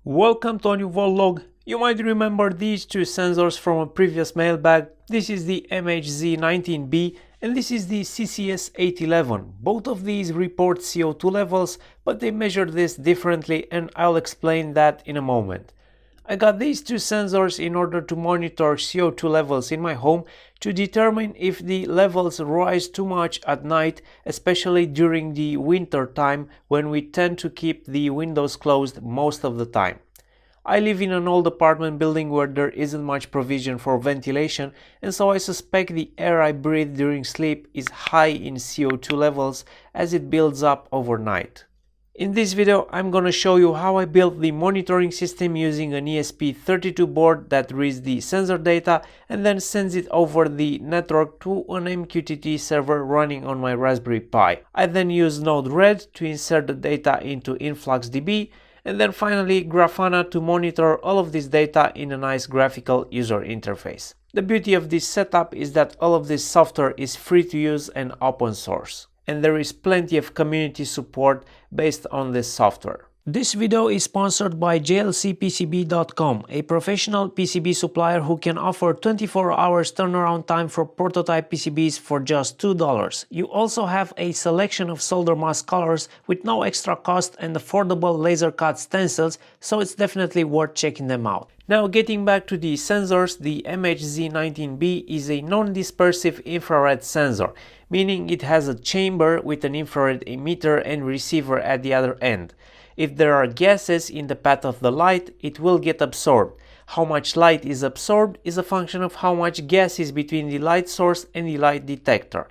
Welcome to a new Voltlog. You might remember these two sensors from a previous mailbag. This is the MH-Z19B and this is the CCS811. Both of these report CO2 levels, but they measure this differently and I'll explain that in a moment. I got these two sensors in order to monitor CO2 levels in my home to determine if the levels rise too much at night, especially during the winter time when we tend to keep the windows closed most of the time. I live in an old apartment building where there isn't much provision for ventilation, and so I suspect the air I breathe during sleep is high in CO2 levels as it builds up overnight. In this video, I'm gonna show you how I built the monitoring system using an ESP32 board that reads the sensor data and then sends it over the network to an MQTT server running on my Raspberry Pi. I then use Node-RED to insert the data into InfluxDB, and then finally Grafana to monitor all of this data in a nice graphical user interface. The beauty of this setup is that all of this software is free to use and open source, and there is plenty of community support based on this software. This video is sponsored by jlcpcb.com, a professional PCB supplier who can offer 24 hours turnaround time for prototype PCBs for just $2. You also have a selection of solder mask colors with no extra cost and affordable laser cut stencils, so it's definitely worth checking them out. Now getting back to the sensors, the MH-Z19B is a non-dispersive infrared sensor, meaning it has a chamber with an infrared emitter and receiver at the other end. If there are gases in the path of the light, it will get absorbed. How much light is absorbed is a function of how much gas is between the light source and the light detector.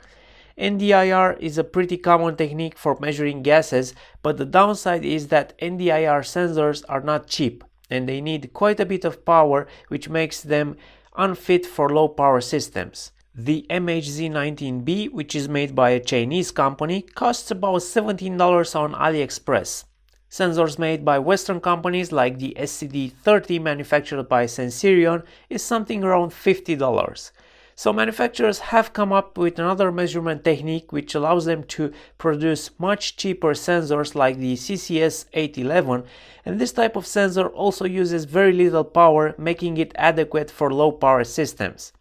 NDIR is a pretty common technique for measuring gases, but the downside is that NDIR sensors are not cheap and they need quite a bit of power, which makes them unfit for low power systems. The MH-Z19B, which is made by a Chinese company, costs about $17 on AliExpress. Sensors made by Western companies like the SCD30 manufactured by Sensirion is something around $50. So manufacturers have come up with another measurement technique which allows them to produce much cheaper sensors like the CCS811, and this type of sensor also uses very little power, making it adequate for low power systems.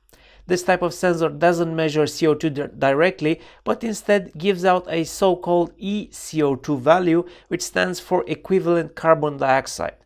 This type of sensor doesn't measure CO2 directly, but instead gives out a so-called eCO2 value, which stands for equivalent carbon dioxide.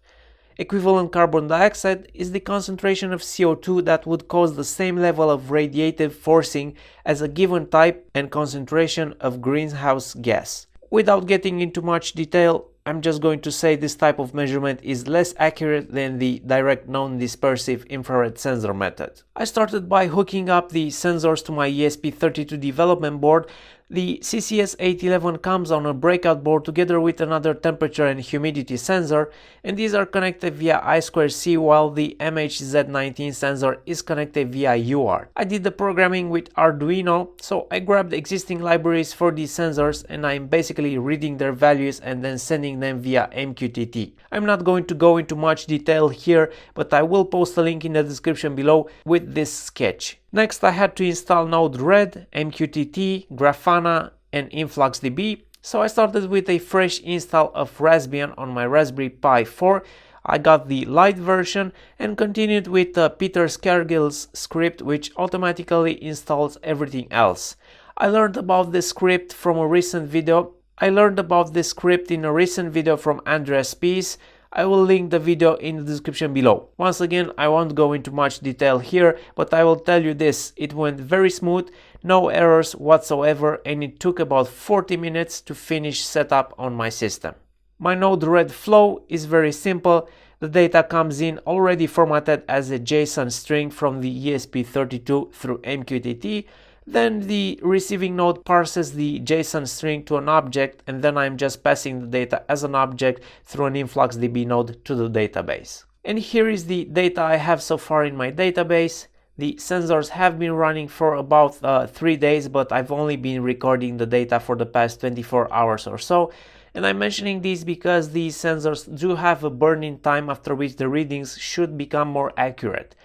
Equivalent carbon dioxide is the concentration of CO2 that would cause the same level of radiative forcing as a given type and concentration of greenhouse gas. Without getting into much detail, I'm just going to say this type of measurement is less accurate than the direct non-dispersive infrared sensor method. I started by hooking up the sensors to my ESP32 development board. The CCS811 comes on a breakout board together with another temperature and humidity sensor, and these are connected via I2C while the MH-Z19 sensor is connected via UART. I did the programming with Arduino, so I grabbed existing libraries for these sensors and I'm basically reading their values and then sending them via MQTT. I'm not going to go into much detail here, but I will post a link in the description below with this sketch. Next, I had to install Node-RED, MQTT, Grafana, and InfluxDB, so I started with a fresh install of Raspbian on my Raspberry Pi 4. I got the light version and continued with Peter Scargill's script, which automatically installs everything else. I learned about this script from a recent video. In a recent video from Andreas Pease. I will link the video in the description below. Once again, I won't go into much detail here, but I will tell you this: it went very smooth, no errors whatsoever, and it took about 40 minutes to finish setup on my system. My Node-RED flow is very simple. The data comes in already formatted as a JSON string from the ESP32 through MQTT. Then the receiving node parses the JSON string to an object, and then I'm just passing the data as an object through an InfluxDB node to the database. And here is the data I have so far in my database. The sensors have been running for about 3 days, but I've only been recording the data for the past 24 hours or so. And I'm mentioning this because these sensors do have a burn-in time after which the readings should become more accurate.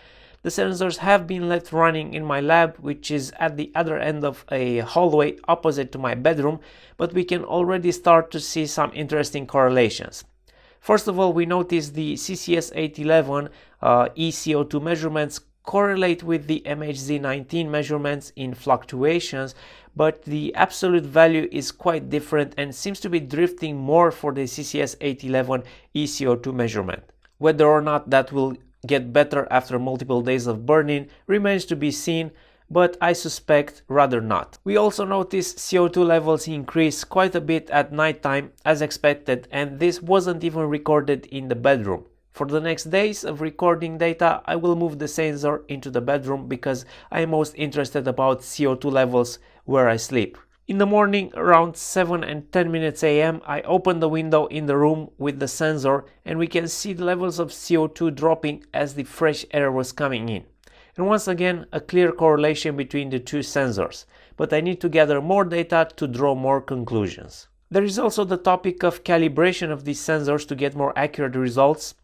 The sensors have been left running in my lab, which is at the other end of a hallway opposite to my bedroom, but we can already start to see some interesting correlations. First of all, we notice the CCS811 ECO2 measurements correlate with the MH-Z19 measurements in fluctuations, but the absolute value is quite different and seems to be drifting more for the CCS811 ECO2 measurement. Whether or not that will get better after multiple days of burning remains to be seen, but I suspect rather not. We also notice CO2 levels increase quite a bit at nighttime as expected, and this wasn't even recorded in the bedroom. For the next days of recording data, I will move the sensor into the bedroom because I am most interested about CO2 levels where I sleep. In the morning, around 7 and 10 minutes AM, I open the window in the room with the sensor and we can see the levels of CO2 dropping as the fresh air was coming in. And once again, a clear correlation between the two sensors, but I need to gather more data to draw more conclusions. There is also the topic of calibration of these sensors to get more accurate results,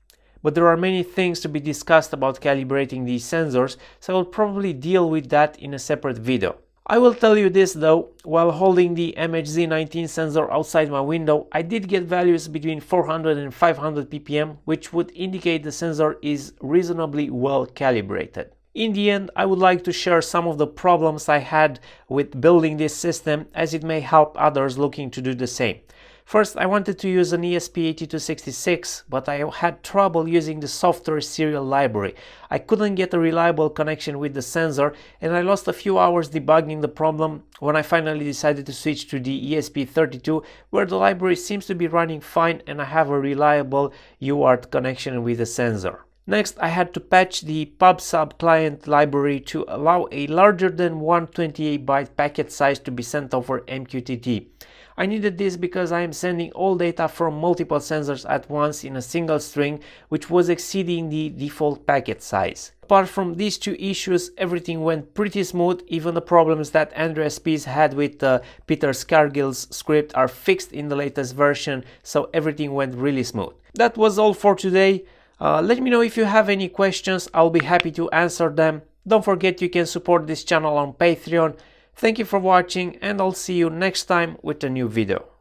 but there are many things to be discussed about calibrating these sensors, so I will probably deal with that in a separate video. I will tell you this though, while holding the MH-Z19 sensor outside my window, I did get values between 400 and 500 ppm, which would indicate the sensor is reasonably well calibrated. In the end, I would like to share some of the problems I had with building this system, as it may help others looking to do the same. First, I wanted to use an ESP8266, but I had trouble using the software serial library. I couldn't get a reliable connection with the sensor, and I lost a few hours debugging the problem when I finally decided to switch to the ESP32, where the library seems to be running fine and I have a reliable UART connection with the sensor. Next, I had to patch the PubSub client library to allow a larger than 128 byte packet size to be sent over MQTT. I needed this because I am sending all data from multiple sensors at once in a single string, which was exceeding the default packet size. Apart from these two issues, everything went pretty smooth. Even the problems that Andreas Spies had with Peter Scargill's script are fixed in the latest version, so everything went really smooth. That was all for today. Let me know if you have any questions, I'll be happy to answer them. Don't forget you can support this channel on Patreon. Thank you for watching and I'll see you next time with a new video.